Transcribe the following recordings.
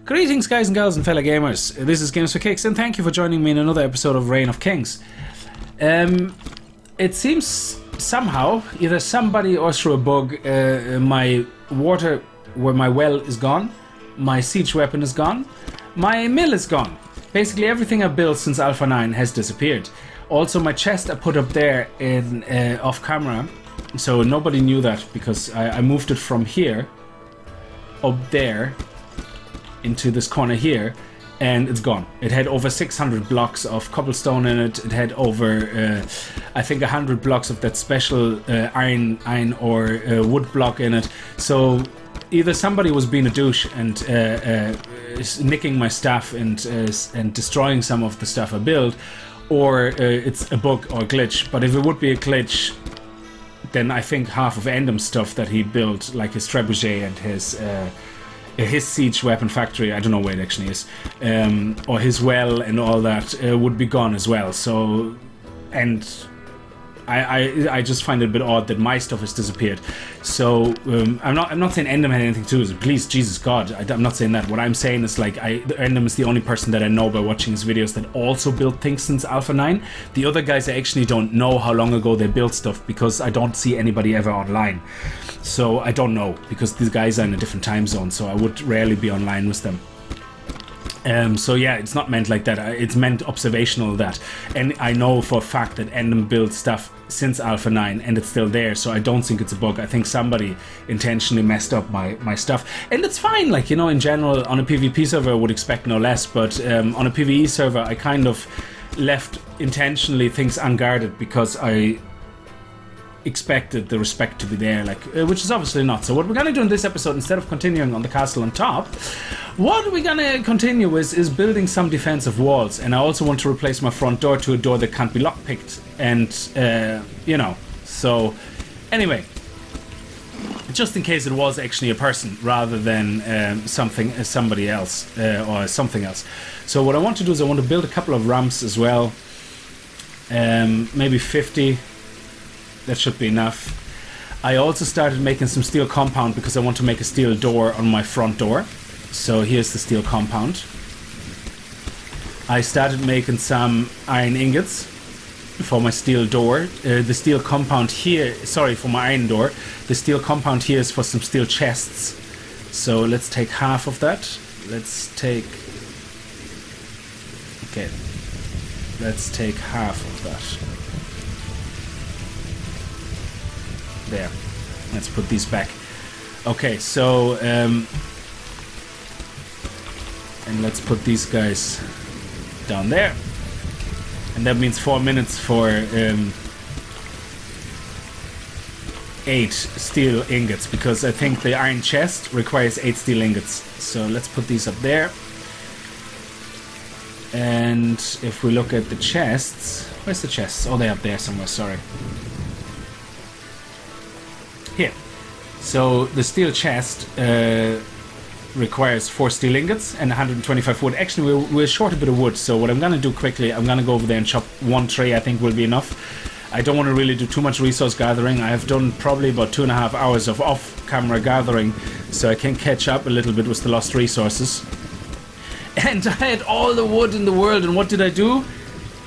Greetings guys and girls and fellow gamers, this is Games for Kicks and thank you for joining me in another episode of Reign of Kings. It seems somehow, either somebody or through a bug, my water where my well is gone, my siege weapon is gone, my mill is gone. Basically everything I've built since Alpha 9 has disappeared. Also my chest I put up there in off camera, so nobody knew that because I moved it from here up there into this corner here, and it's gone. It had over 600 blocks of cobblestone in it. It had over I think 100 blocks of that special iron or wood block in it. So either somebody was being a douche and nicking my stuff and destroying some of the stuff I built, or it's a bug or a glitch. But if it would be a glitch, then I think half of Endem's stuff that he built, like his trebuchet and his siege weapon factory, I don't know where it actually is, or his well and all that would be gone as well. So, and I just find it a bit odd that my stuff has disappeared. So I'm not saying Endem had anything to do with it. Please, Jesus God, I'm not saying that. What I'm saying is like Endem is the only person that I know by watching his videos that also built things since Alpha 9. The other guys I actually don't know how long ago they built stuff because I don't see anybody ever online. So I don't know because these guys are in a different time zone, so I would rarely be online with them. So yeah, it's not meant like that. It's meant observational that, and I know for a fact that Endem built stuff since Alpha 9 and it's still there, so I don't think it's a bug. I think somebody intentionally messed up my stuff, and it's fine. Like, you know, in general on a PvP server I would expect no less, but on a PvE server I kind of left intentionally things unguarded because I expected the respect to be there, like which is obviously not. So what we're gonna do in this episode, instead of continuing on the castle on top, what we're gonna continue with is building some defensive walls. And I also want to replace my front door to a door that can't be lockpicked, and you know, so anyway, just in case it was actually a person rather than somebody else or something else. So what I want to do is I want to build a couple of ramps as well, maybe 50. That should be enough. I also started making some steel compound because I want to make a steel door on my front door. So here's the steel compound. I started making some iron ingots for my steel door. The steel compound here, sorry, for my iron door. The steel compound here is for some steel chests. So let's take half of that. Let's take half of that. There, let's put these back. Okay, so and let's put these guys down there, and that means 4 minutes for 8 steel ingots, because I think the iron chest requires 8 steel ingots. So let's put these up there. And if we look at the chests, where's the chests? Oh, they're up there somewhere, sorry. Here. So the steel chest requires 4 steel ingots and 125 wood. Actually, we're short a bit of wood, so what I'm gonna do quickly, I'm gonna go over there and chop 1 tree. I think will be enough. I don't want to really do too much resource gathering. I have done probably about 2.5 hours of off-camera gathering, so I can catch up a little bit with the lost resources. And I had all the wood in the world, and what did I do?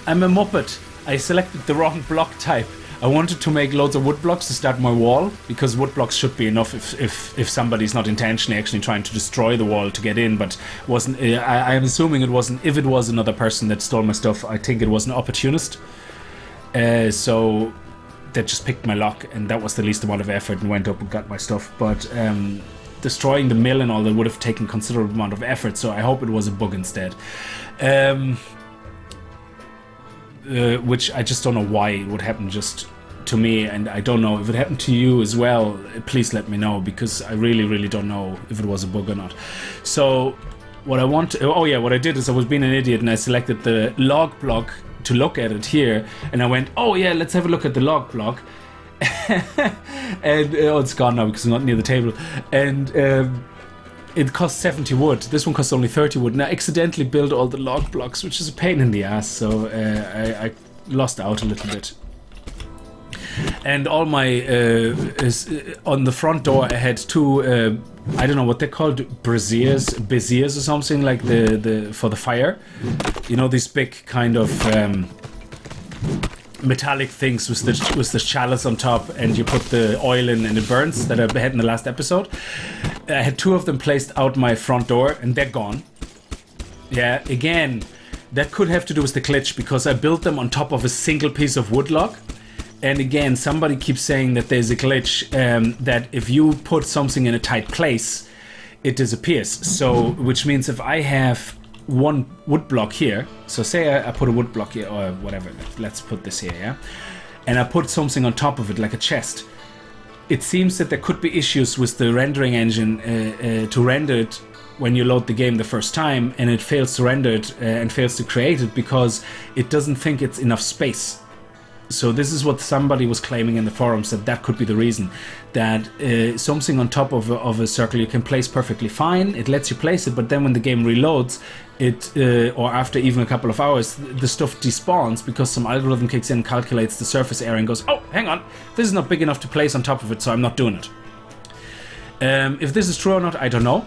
I'm a muppet. I selected the wrong block type. I wanted to make loads of wood blocks to start my wall, because wood blocks should be enough if somebody's not intentionally actually trying to destroy the wall to get in, but wasn't. I'm assuming it wasn't. If it was another person that stole my stuff, I think it was an opportunist. So that just picked my lock, and that was the least amount of effort and went up and got my stuff. But destroying the mill and all that would have taken considerable amount of effort, so I hope it was a bug instead. Which I just don't know why it would happen just to me, and I don't know if it happened to you as well. Please let me know, because I really don't know if it was a bug or not. So what I want to, oh yeah, what I did is I was being an idiot and I selected the log block to look at it here, and I went, oh yeah, let's have a look at the log block. And oh, it's gone now because I'm not near the table, and it costs 70 wood. This one costs only 30 wood, and I accidentally built all the log blocks, which is a pain in the ass. So I lost out a little bit. And all my on the front door I had two I don't know what they're called, braziers or something, like the for the fire. You know, these big kind of metallic things with the chalice on top, and you put the oil in and it burns, that I had in the last episode. I had two of them placed out my front door and they're gone. Yeah, again, that could have to do with the glitch because I built them on top of a single piece of wood log. And again, somebody keeps saying that there's a glitch, that if you put something in a tight place, it disappears. So, which means if I have one wood block here, so say I put a wood block here, or whatever, let's put this here, yeah? And I put something on top of it, like a chest. It seems that there could be issues with the rendering engine to render it when you load the game the first time, and it fails to render it and fails to create it because it doesn't think it's enough space. So this is what somebody was claiming in the forums, that could be the reason. That something on top of a circle you can place perfectly fine, it lets you place it, but then when the game reloads, it or after even a couple of hours, the stuff despawns because some algorithm kicks in, calculates the surface area and goes, oh, hang on, this is not big enough to place on top of it, so I'm not doing it. If this is true or not, I don't know,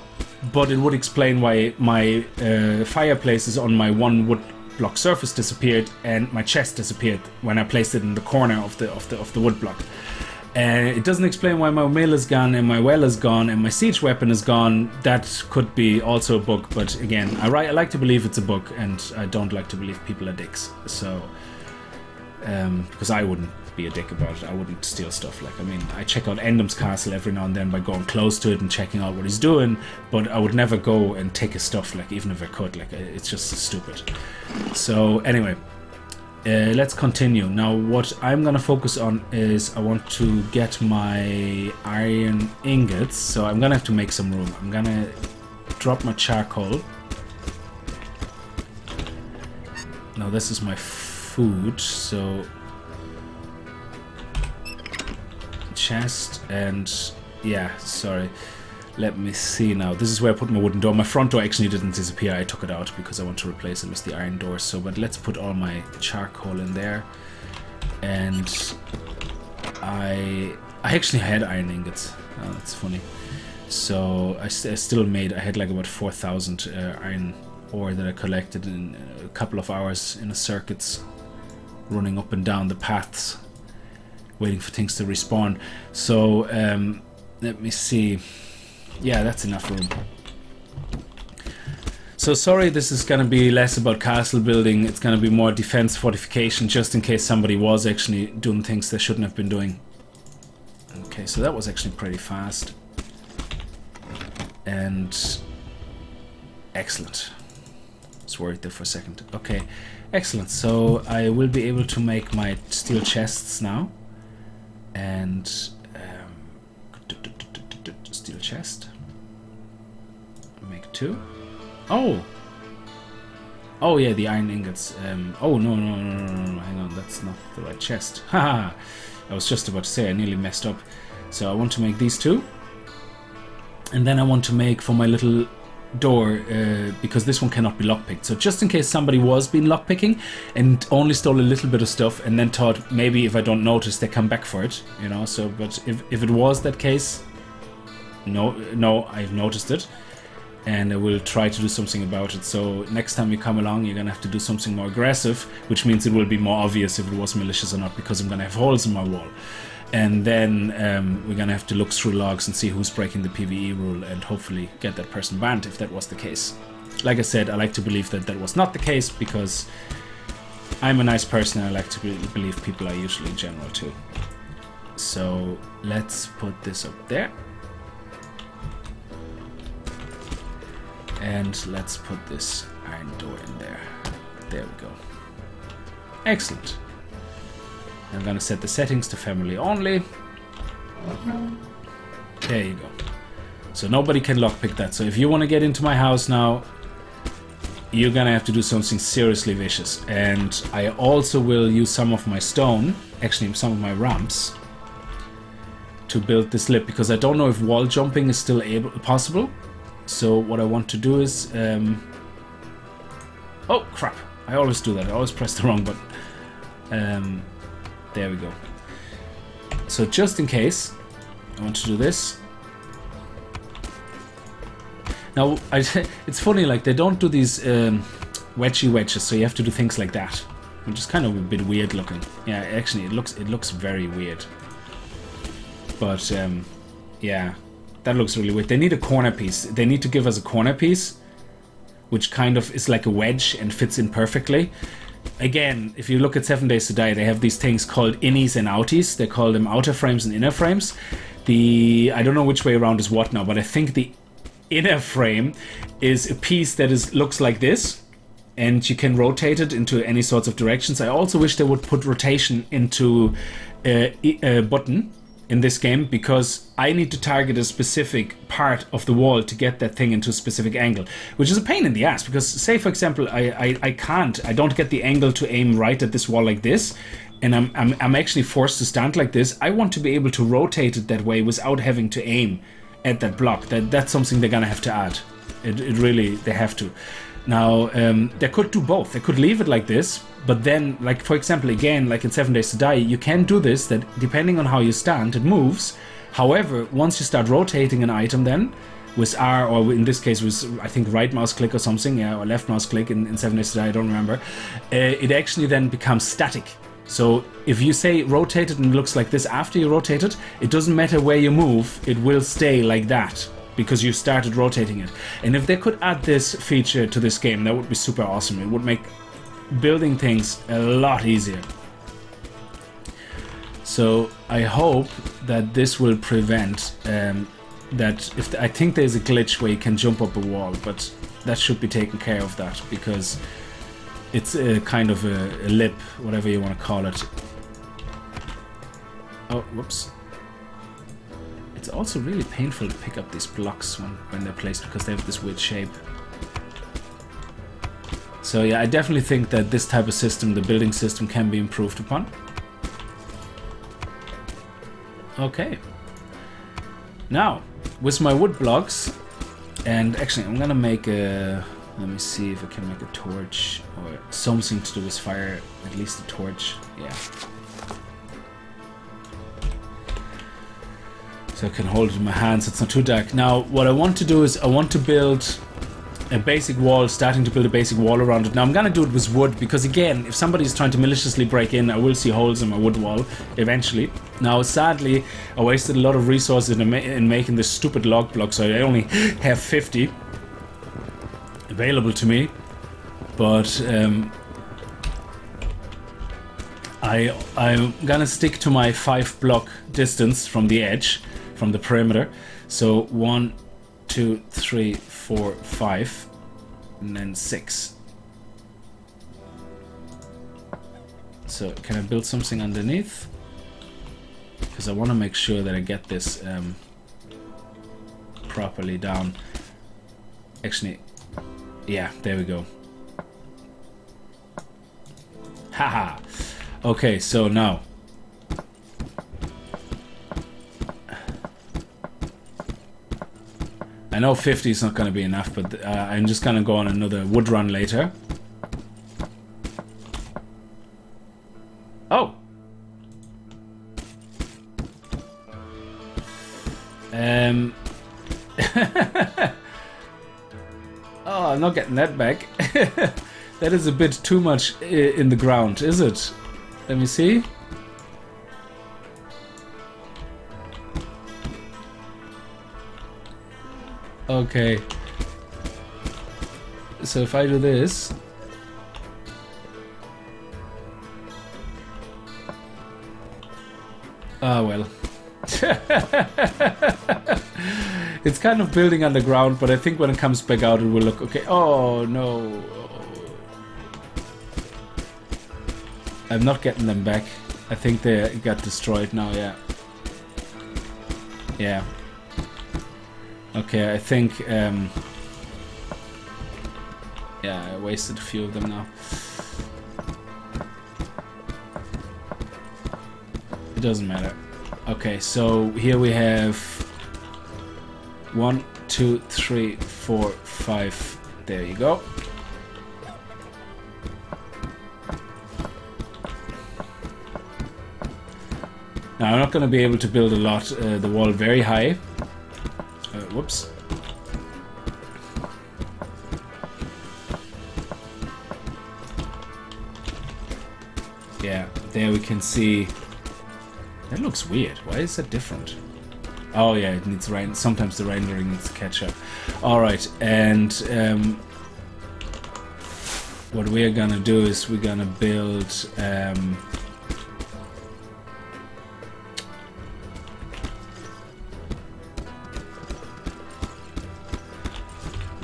but it would explain why my fireplaces on my one wood block surface disappeared and my chest disappeared when I placed it in the corner of the wood block. It doesn't explain why my mill is gone and my well is gone and my siege weapon is gone. That could be also a bug, but again, I like to believe it's a bug, and I don't like to believe people are dicks. So, because I wouldn't be a dick about it. I wouldn't steal stuff. Like, I mean, I check out Endham's castle every now and then by going close to it and checking out what he's doing, but I would never go and take his stuff, like, even if I could. Like, it's just stupid. So anyway, let's continue. Now what I'm gonna focus on is I want to get my iron ingots, so I'm gonna have to make some room. I'm gonna drop my charcoal. Now this is my food, so chest, and yeah, sorry, let me see now. This is where I put my wooden door. My front door actually didn't disappear. I took it out because I want to replace it with the iron door. So, but let's put all my charcoal in there. And I actually had iron ingots. Oh, that's funny. So I still made, I had like about 4,000 iron ore that I collected in a couple of hours in the circuits, running up and down the paths, waiting for things to respawn. So let me see. Yeah, that's enough room. So sorry, this is gonna be less about castle building. It's gonna be more defense fortification, just in case somebody was actually doing things they shouldn't have been doing. Okay, so that was actually pretty fast. And excellent. I was worried there for a second. Okay, excellent. So I will be able to make my steel chests now. And steel chest. Make 2. Oh! Oh yeah, the iron ingots. Oh no, hang on, that's not the right chest. Haha! I was just about to say, I nearly messed up. So I want to make these 2. And then I want to make for my little door, because this one cannot be lockpicked. So just in case somebody was being lockpicking and only stole a little bit of stuff and then thought maybe if I don't notice they come back for it, you know. So, but if it was that case, no, I've noticed it, and I will try to do something about it. So next time you come along, you're gonna have to do something more aggressive, which means it will be more obvious if it was malicious or not, because I'm gonna have holes in my wall. And then we're gonna have to look through logs and see who's breaking the PvE rule and hopefully get that person banned if that was the case. Like I said, I like to believe that that was not the case because I'm a nice person and I like to believe people are usually in general too. So let's put this up there. And let's put this iron door in there. There we go. Excellent. I'm gonna set the settings to family only. There you go. So nobody can lockpick that. So if you want to get into my house now, you're gonna have to do something seriously vicious. And I also will use some of my stone, actually some of my ramps, to build this lip, because I don't know if wall jumping is still possible. So what I want to do is oh crap, I always do that, I always press the wrong button. There we go. So just in case, I want to do this. Now, it's funny, like, they don't do these wedgy wedges, so you have to do things like that, which is kind of a bit weird looking. Yeah, actually, it looks very weird. But, yeah, that looks really weird. They need a corner piece. They need to give us a corner piece, which kind of is like a wedge and fits in perfectly. Again, if you look at 7 Days to Die, they have these things called innies and outies. They call them outer frames and inner frames. I don't know which way around is what now, but I think the inner frame is a piece that looks like this, and you can rotate it into any sorts of directions. I also wish they would put rotation into a button in this game, because I need to target a specific part of the wall to get that thing into a specific angle, which is a pain in the ass, because say for example I don't get the angle to aim right at this wall like this, and I'm actually forced to stand like this. I want to be able to rotate it that way without having to aim at that block. That's something they're gonna have to add. It really, they have to. Now, they could do both. They could leave it like this, but then, like, for example, again, like in 7 Days to Die, you can do this, that depending on how you stand, it moves. However, once you start rotating an item then, with R, or in this case with, I think, right mouse click or something, yeah, or left mouse click in 7 Days to Die, I don't remember, it actually then becomes static. So if you say rotate it and it looks like this after you rotate it, it doesn't matter where you move, it will stay like that, because you started rotating it. And if they could add this feature to this game, that would be super awesome. It would make building things a lot easier. So I hope that this will prevent that. I think there's a glitch where you can jump up a wall, but that should be taken care of, that, because it's a kind of a lip, whatever you want to call it. Oh, whoops. It's also really painful to pick up these blocks when they're placed, because they have this weird shape. So yeah, I definitely think that this type of system, the building system, can be improved upon. Okay. Now, with my wood blocks, and actually I'm gonna make a... Let me see if I can make a torch or something to do with fire, at least a torch, yeah. So I can hold it in my hands, it's not too dark. Now, what I want to do is I want to build a basic wall, starting to build a basic wall around it. Now I'm gonna do it with wood, because again, if somebody is trying to maliciously break in, I will see holes in my wood wall eventually. Now, sadly, I wasted a lot of resources in making this stupid log block, so I only have 50 available to me, but I'm gonna stick to my 5 block distance from the edge, from the perimeter. So 1, 2, 3, 4, 5, and then 6. So can I build something underneath? Because I want to make sure that I get this properly down. Actually, yeah, there we go. Haha. Okay, so now I know 50 is not going to be enough, but I'm just going to go on another wood run later. Oh! Oh, I'm not getting that back. That is a bit too much in the ground, is it? Let me see. Okay. So if I do this... Ah, well. It's kind of building underground, but I think when it comes back out it will look okay. Oh, no. I'm not getting them back. I think they got destroyed now, yeah. Yeah. Okay, I think... yeah, I wasted a few of them now. It doesn't matter. Okay, so here we have 1, 2, 3, 4, 5. There you go. Now I'm not going to be able to build a lot, the wall very high. Whoops. Yeah, there we can see. That looks weird. Why is that different? Oh yeah, it needs rain. Sometimes the rendering needs to catch up. All right, and what we're gonna do is we're gonna build.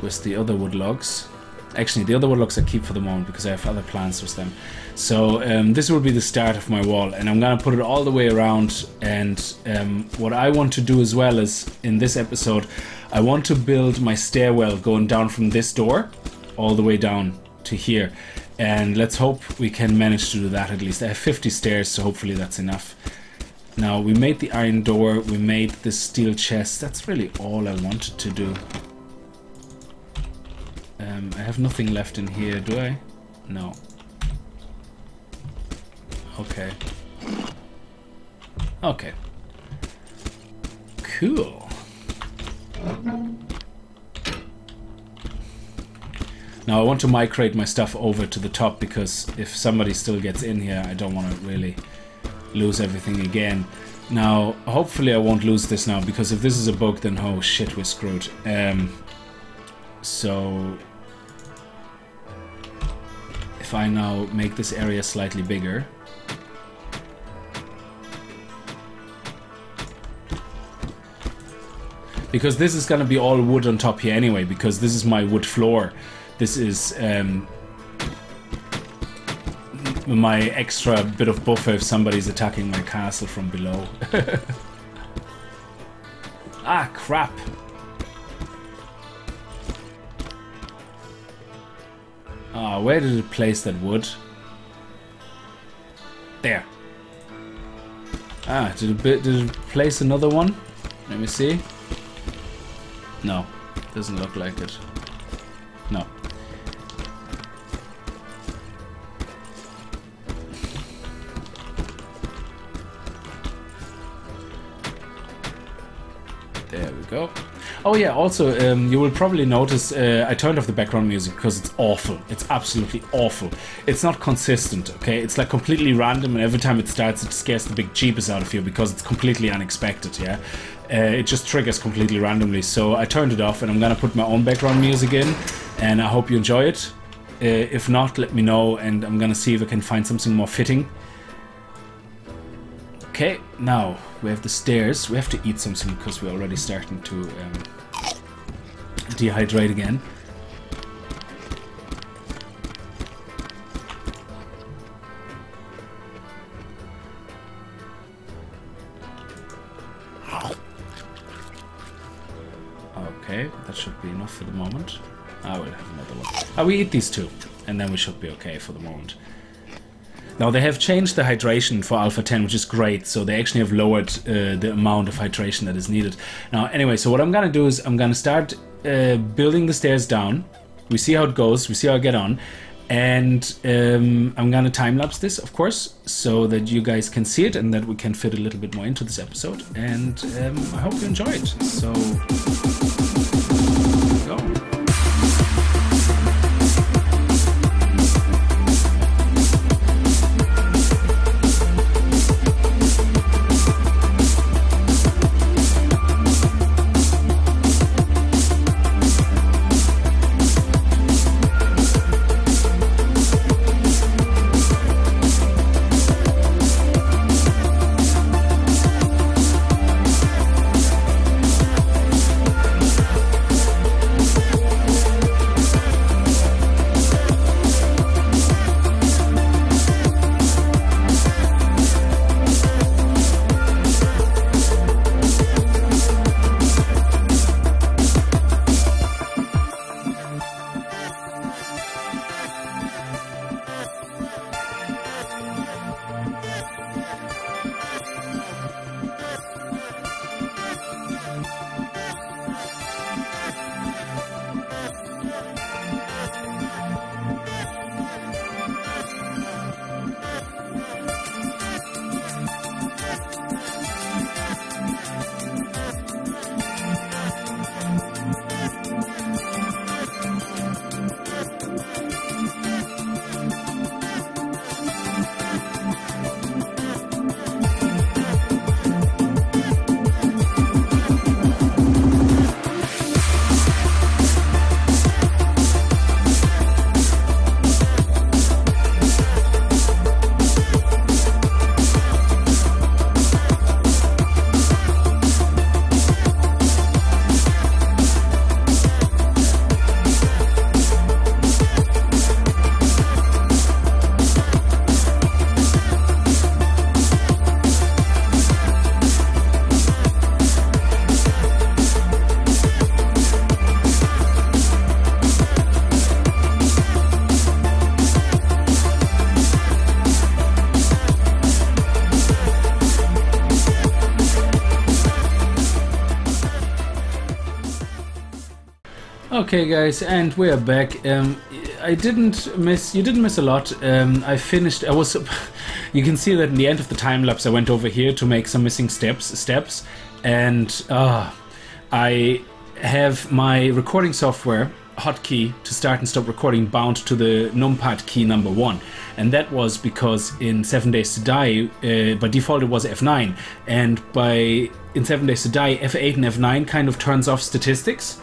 With the other wood logs. Actually, the other wood logs I keep for the moment because I have other plans with them. So this will be the start of my wall, and I'm gonna put it all the way around. And what I want to do as well is, in this episode, I want to build my stairwell going down from this door all the way down to here. And let's hope we can manage to do that at least. I have 50 stairs, so hopefully that's enough. Now, we made the iron door, we made the steel chest. That's really all I wanted to do. I have nothing left in here, do I? No. Okay. Okay. Cool. Now I want to migrate my stuff over to the top because if somebody still gets in here, I don't want to really lose everything again. Now, hopefully I won't lose this now, because if this is a bug, then oh shit, we're screwed. So if I now make this area slightly bigger, because this is gonna be all wood on top here anyway, because this is my wood floor. This is my extra bit of buffer if somebody's attacking my castle from below. Ah, crap. Ah, where did it place that wood? There. Ah, did it place another one? Let me see. No, doesn't look like it. No. There we go. Oh yeah, also, you will probably notice I turned off the background music because it's awful. It's absolutely awful. It's not consistent, okay? It's like completely random, and every time it starts, it scares the big jeepers out of you because it's completely unexpected, yeah? It just triggers completely randomly. So I turned it off, and I'm gonna put my own background music in, and I hope you enjoy it. If not, let me know, and I'm gonna see if I can find something more fitting. Okay, now we have the stairs. We have to eat something because we're already starting to dehydrate again. Okay, that should be enough for the moment. I will have another one. We eat these two, and then we should be okay for the moment. Now they have changed the hydration for Alpha 10, which is great. So they actually have lowered the amount of hydration that is needed. Now anyway, so what I'm gonna do is I'm gonna start building the stairs down. We see how it goes, we see how I get on. And I'm gonna time-lapse this, of course, so that you guys can see it and that we can fit a little bit more into this episode. And I hope you enjoy it. So, here we go. Okay, guys, and we are back. You didn't miss a lot. I finished. You can see that in the end of the time lapse, I went over here to make some missing steps, and I have my recording software hotkey to start and stop recording bound to the numpad key number 1, and that was because in 7 Days to Die, by default it was F9, and in 7 Days to Die, F8 and F9 kind of turns off statistics.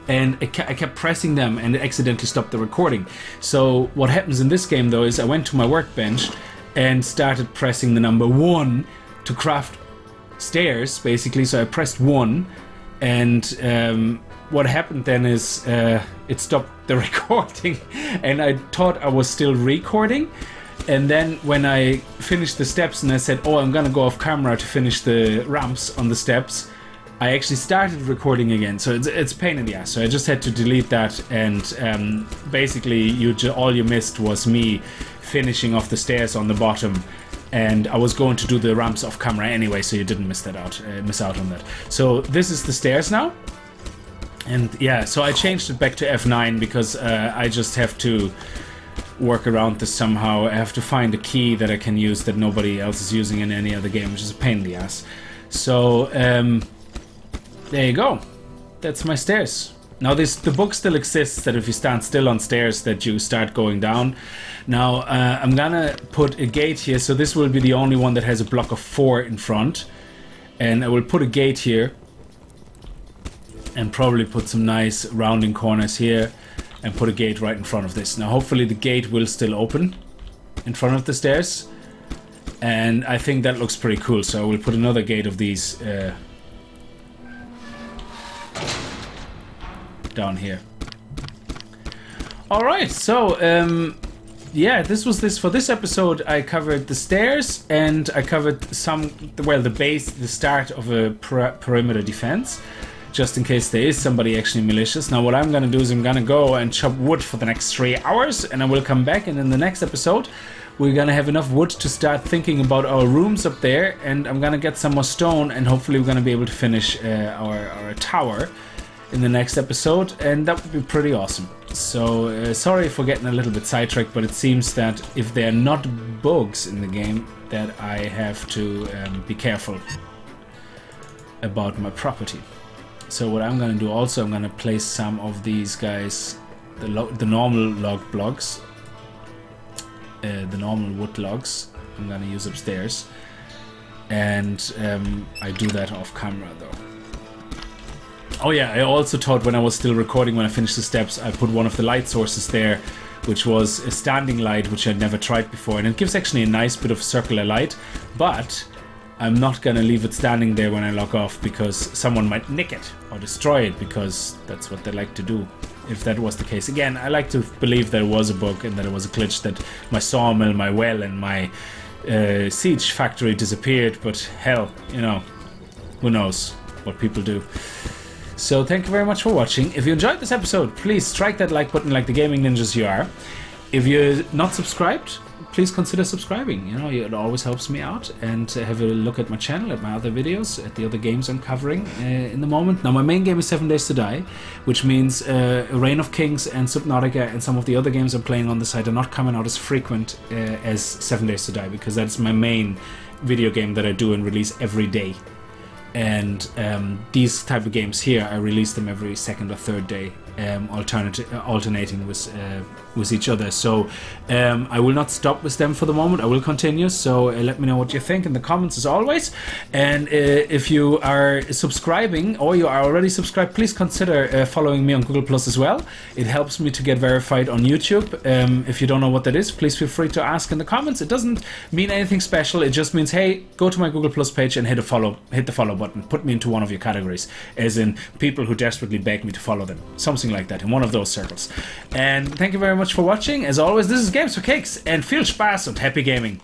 And I kept pressing them and it accidentally stopped the recording. So what happens in this game though is I went to my workbench and started pressing the number 1 to craft stairs, basically. So I pressed 1, and what happened then is it stopped the recording, and I thought I was still recording. And then when I finished the steps and I said, oh, I'm gonna go off camera to finish the ramps on the steps, I actually started recording again, so it's a pain in the ass. So I just had to delete that, and basically all you missed was me finishing off the stairs on the bottom, and I was going to do the ramps off camera anyway, so you didn't miss out on that. So this is the stairs now, and yeah, so I changed it back to F9 because I just have to work around this somehow. I have to find a key that I can use that nobody else is using in any other game, which is a pain in the ass. So there you go. That's my stairs. Now the book still exists that if you stand still on stairs that you start going down. Now I'm gonna put a gate here, so this will be the only one that has a block of 4 in front. And I will put a gate here and probably put some nice rounding corners here and put a gate right in front of this. Now hopefully the gate will still open in front of the stairs. And I think that looks pretty cool, so I will put another gate of these down here. Alright, so yeah, this was for this episode. I covered the stairs and I covered the start of a perimeter defense, just in case there is somebody actually malicious. Now what I'm gonna do is I'm gonna go and chop wood for the next 3 hours, and I will come back, and in the next episode we're gonna have enough wood to start thinking about our rooms up there, and I'm gonna get some more stone, and hopefully we're gonna be able to finish our tower in the next episode, and that would be pretty awesome. So sorry for getting a little bit sidetracked, but it seems that if there are not bugs in the game, that I have to be careful about my property. So what I'm gonna do also, I'm gonna place some of these guys, the normal log blocks, the normal wood logs I'm gonna use upstairs, and I do that off camera though. Oh yeah, I also thought when I was still recording, when I finished the steps, I put one of the light sources there, which was a standing light, which I'd never tried before, and it gives actually a nice bit of circular light, but I'm not gonna leave it standing there when I log off, because someone might nick it or destroy it, because that's what they like to do. If that was the case. Again, I like to believe that it was a bug and that it was a glitch, that my sawmill, my well, and my siege factory disappeared, but hell, you know, who knows what people do. So thank you very much for watching. If you enjoyed this episode, please strike that like button like the gaming ninjas you are. If you're not subscribed, please consider subscribing. You know, it always helps me out. And have a look at my channel, at my other videos, at the other games I'm covering in the moment. Now my main game is 7 Days to Die, which means Reign of Kings and Subnautica and some of the other games I'm playing on the side are not coming out as frequent as 7 Days to Die, because that's my main video game that I do and release every day. And these type of games here, I release them every second or third day, alternating with each other. So I will not stop with them for the moment. I will continue. So let me know what you think in the comments as always. And if you are subscribing or you are already subscribed, please consider following me on Google Plus as well. It helps me to get verified on YouTube. If you don't know what that is, please feel free to ask in the comments. It doesn't mean anything special. It just means, hey, go to my Google Plus page and hit the follow button. Put me into one of your categories, as in people who desperately beg me to follow them. Something like that, in one of those circles. And thank you very much for watching. As always, this is Games for Cakes, and viel Spaß und happy gaming.